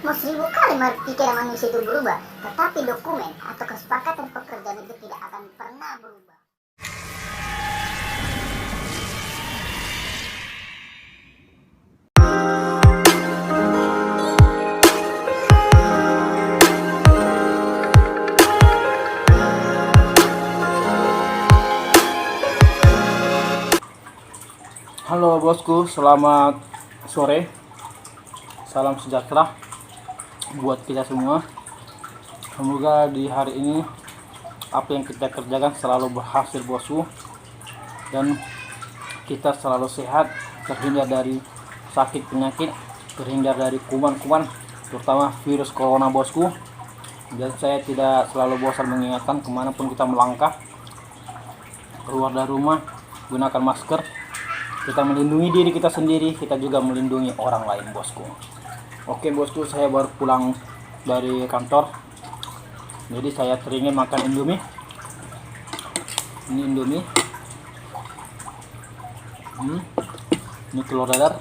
Mau 1000 kali pikiran manusia itu berubah, tetapi dokumen atau kesepakatan pekerjaan itu tidak akan pernah berubah. Halo bosku, selamat sore. Salam sejahtera buat kita semua. Semoga di hari ini apa yang kita kerjakan selalu berhasil bosku, dan kita selalu sehat, terhindar dari sakit penyakit, terhindar dari kuman-kuman, terutama virus corona bosku. Dan saya tidak selalu bosan mengingatkan kemanapun kita melangkah, keluar dari rumah, gunakan masker. Kita melindungi diri kita sendiri, kita juga melindungi orang lain bosku. Oke bosku, saya baru pulang dari kantor, jadi saya teringin makan Indomie. Ini Indomie, ini telur dadar.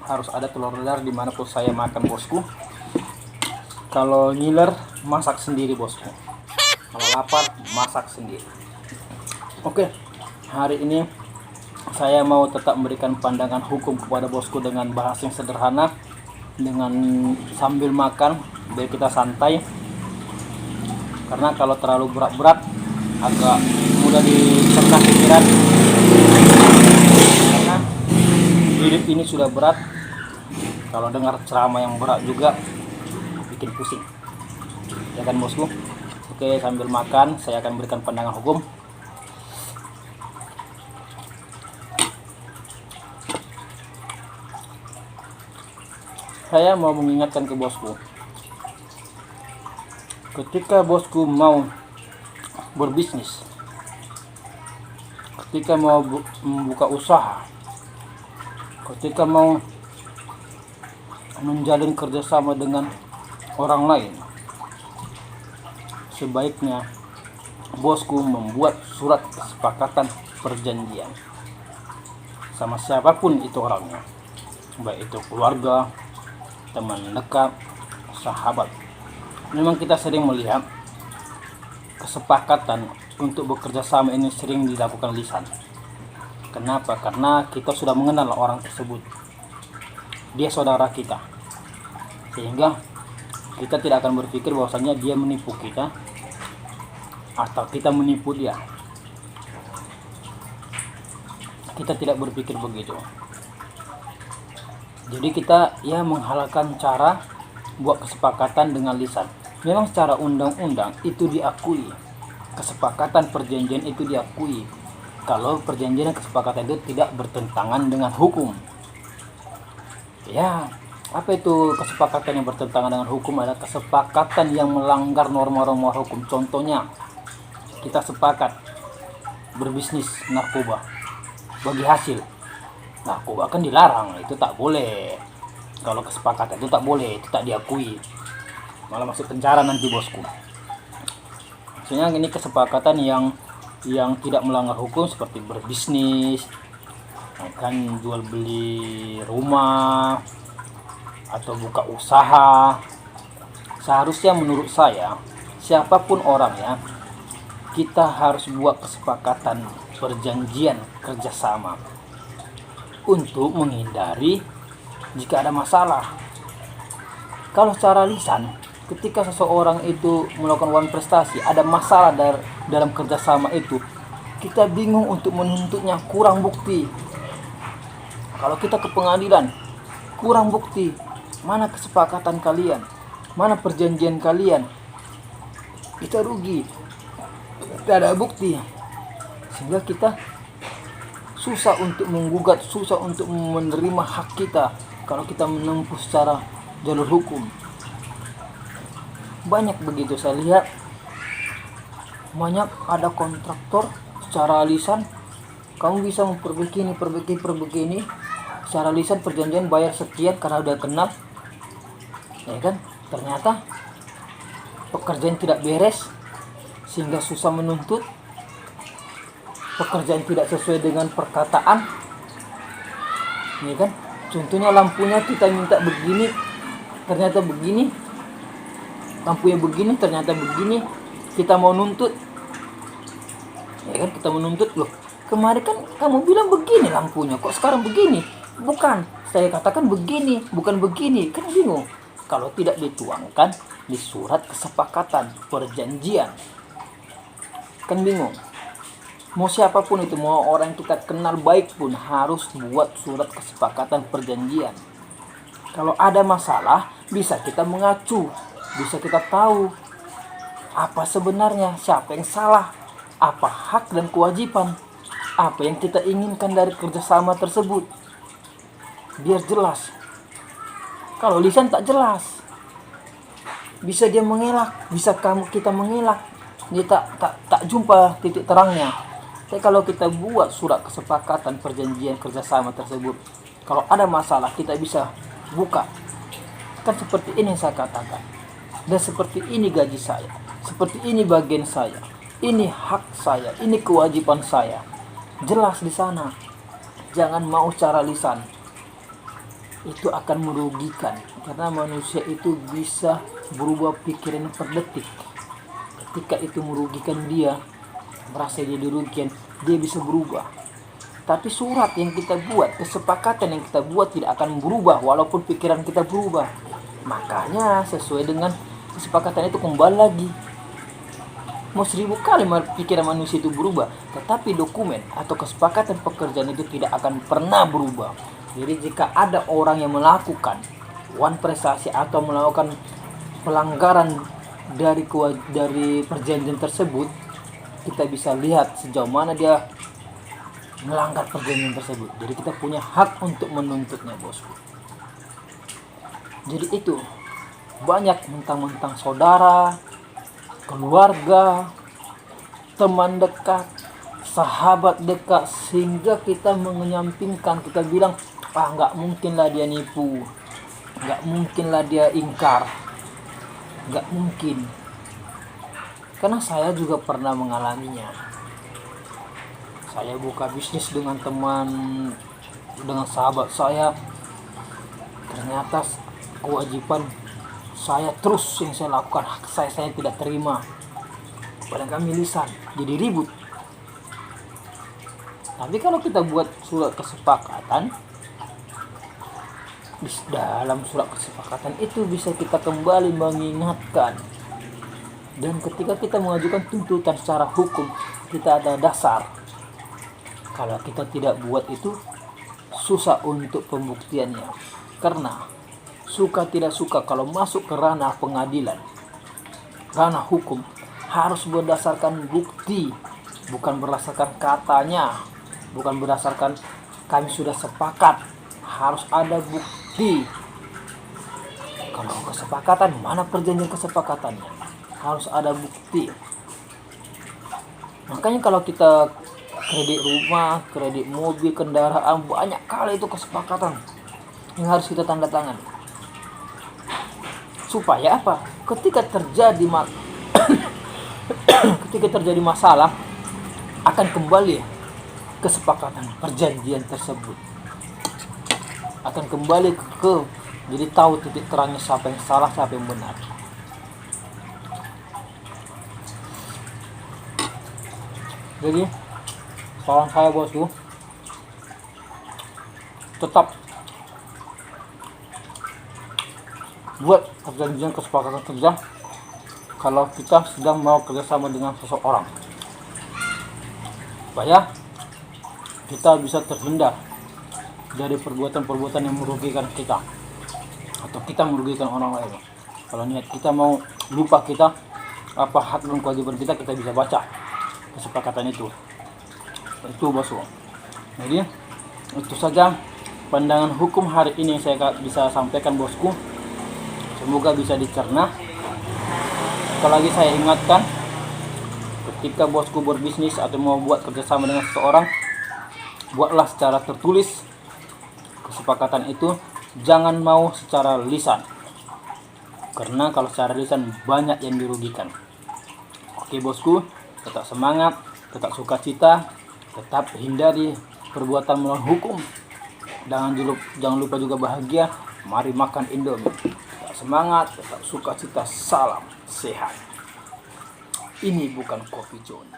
Harus ada telur dadar dimanapun saya makan bosku. Kalau ngiler, masak sendiri bosku. Kalau lapar, masak sendiri. Oke, hari ini saya mau tetap memberikan pandangan hukum kepada bosku dengan bahasa yang sederhana, dengan sambil makan biar kita santai. Karena kalau terlalu berat-berat agak mudah dicerna pikiran. Karena hidup ini sudah berat. Kalau dengar ceramah yang berat juga bikin pusing. Ya kan bosku? Oke, sambil makan saya akan berikan pandangan hukum. Saya mau mengingatkan ke bosku, ketika bosku mau berbisnis, ketika mau membuka usaha, ketika mau menjalin kerjasama dengan orang lain, sebaiknya bosku membuat surat kesepakatan perjanjian sama siapapun itu orangnya, baik itu keluarga, teman dekat, sahabat. Memang kita sering melihat kesepakatan untuk bekerja sama ini sering dilakukan lisan. Kenapa? Karena kita sudah mengenal orang tersebut. Dia saudara kita. Sehingga kita tidak akan berpikir bahwasanya dia menipu kita atau kita menipu dia. Kita tidak berpikir begitu. Jadi kita menghalalkan cara buat kesepakatan dengan lisan. Memang secara undang-undang itu diakui, kesepakatan perjanjian itu diakui kalau perjanjian dan kesepakatan itu tidak bertentangan dengan hukum. Ya, apa itu kesepakatan yang bertentangan dengan hukum? Ada kesepakatan yang melanggar norma-norma hukum. Contohnya, kita sepakat berbisnis narkoba bagi hasil. Narkoba kan dilarang, itu tak boleh. Kalau kesepakatan itu tak boleh, itu tak diakui, malah masuk penjara nanti bosku. Maksudnya ini kesepakatan yang tidak melanggar hukum, seperti berbisnis, kan jual beli rumah atau buka usaha. Seharusnya menurut saya, siapapun orangnya, kita harus buat kesepakatan perjanjian kerjasama untuk menghindari jika ada masalah. Kalau secara lisan, ketika seseorang itu melakukan prestasi, ada masalah dalam kerjasama itu, kita bingung untuk menuntutnya, kurang bukti. Kalau kita ke pengadilan, kurang bukti, mana kesepakatan kalian, mana perjanjian kalian, kita rugi, tidak ada bukti, sehingga kita susah untuk menggugat, susah untuk menerima hak kita kalau kita menempuh secara jalur hukum. Banyak begitu saya lihat, banyak ada kontraktor secara lisan, kamu bisa memperbaiki ini, secara lisan perjanjian bayar sekian karena udah kenal, ya kan? Ternyata pekerjaan tidak beres sehingga susah menuntut. Pekerjaan tidak sesuai dengan perkataan, ya kan? Contohnya lampunya kita minta begini, ternyata begini, lampunya begini, ternyata begini, kita mau nuntut, ya kan, kita menuntut, loh kemarin kan kamu bilang begini lampunya, kok sekarang begini? Bukan, saya katakan begini, bukan begini. Kan bingung kalau tidak dituangkan di surat kesepakatan perjanjian, kan bingung. Mau siapapun itu, mau orang kita kenal baik pun harus buat surat kesepakatan perjanjian. Kalau ada masalah bisa kita mengacu, bisa kita tahu apa sebenarnya, siapa yang salah, apa hak dan kewajiban, apa yang kita inginkan dari kerjasama tersebut, biar jelas. Kalau lisan tak jelas, bisa dia mengelak, bisa kita mengelak, dia tak jumpa titik terangnya. Tapi kalau kita buat surat kesepakatan perjanjian kerjasama tersebut, kalau ada masalah kita bisa buka. Kan seperti ini yang saya katakan, dan seperti ini gaji saya, seperti ini bagian saya, ini hak saya, ini kewajiban saya. Jelas di sana. Jangan mau cara lisan. Itu akan merugikan, karena manusia itu bisa berubah pikiran per detik. Ketika itu merugikan dia, merasa dia dirugikan, dia bisa berubah. Tapi surat yang kita buat, kesepakatan yang kita buat tidak akan berubah walaupun pikiran kita berubah. Makanya sesuai dengan kesepakatan itu kembali lagi. Mau 1000 kali pikiran manusia itu berubah, tetapi dokumen atau kesepakatan pekerjaan itu tidak akan pernah berubah. Jadi jika ada orang yang melakukan wan prestasi atau melakukan pelanggaran dari perjanjian tersebut, kita bisa lihat sejauh mana dia melanggar perjanjian tersebut. Jadi kita punya hak untuk menuntutnya, bosku. Jadi itu banyak mentang-mentang saudara, keluarga, teman dekat, sahabat dekat, sehingga kita menyampingkan, kita bilang, nggak mungkin lah dia nipu, nggak mungkin lah dia ingkar, nggak mungkin. Karena saya juga pernah mengalaminya. Saya buka bisnis dengan teman, dengan sahabat saya, ternyata kewajiban saya terus yang saya lakukan, hak saya tidak terima. Padahal kami lisan, jadi ribut. Tapi kalau kita buat surat kesepakatan, di dalam surat kesepakatan itu bisa kita kembali mengingatkan. Dan ketika kita mengajukan tuntutan secara hukum, kita ada dasar. Kalau kita tidak buat itu, susah untuk pembuktiannya. Karena suka tidak suka, kalau masuk ke ranah pengadilan, ranah hukum, harus berdasarkan bukti, bukan berdasarkan katanya, bukan berdasarkan kami sudah sepakat. Harus ada bukti. Kalau kesepakatan, mana perjanjian kesepakatannya? Harus ada bukti. Makanya kalau kita kredit rumah, kredit mobil, kendaraan, banyak kali itu kesepakatan yang harus kita tanda tangan. Supaya apa? Ketika terjadi masalah, akan kembali kesepakatan perjanjian tersebut. Akan kembali ke jadi tahu titik terangnya, siapa yang salah, siapa yang benar. Jadi saran saya, bosku, tetap buat perjanjian kesepakatan kerja kalau kita sedang mau kerjasama dengan seseorang, supaya kita bisa terhindar dari perbuatan-perbuatan yang merugikan kita atau kita merugikan orang lain. Kalau niat kita mau lupa kita apa hak dan kewajiban kita bisa baca kesepakatan itu bosku. Jadi itu saja pandangan hukum hari ini yang saya bisa sampaikan, bosku. Semoga bisa dicerna. Sekali lagi saya ingatkan, ketika bosku berbisnis atau mau buat kerjasama dengan seseorang, buatlah secara tertulis kesepakatan itu, jangan mau secara lisan, karena kalau secara lisan banyak yang dirugikan. Oke bosku, tetap semangat, tetap sukacita, tetap hindari perbuatan melawan hukum. Jangan lupa juga bahagia. Mari makan Indomie. semangat, tetap sukacita, salam sehat. Ini bukan kopi Joni.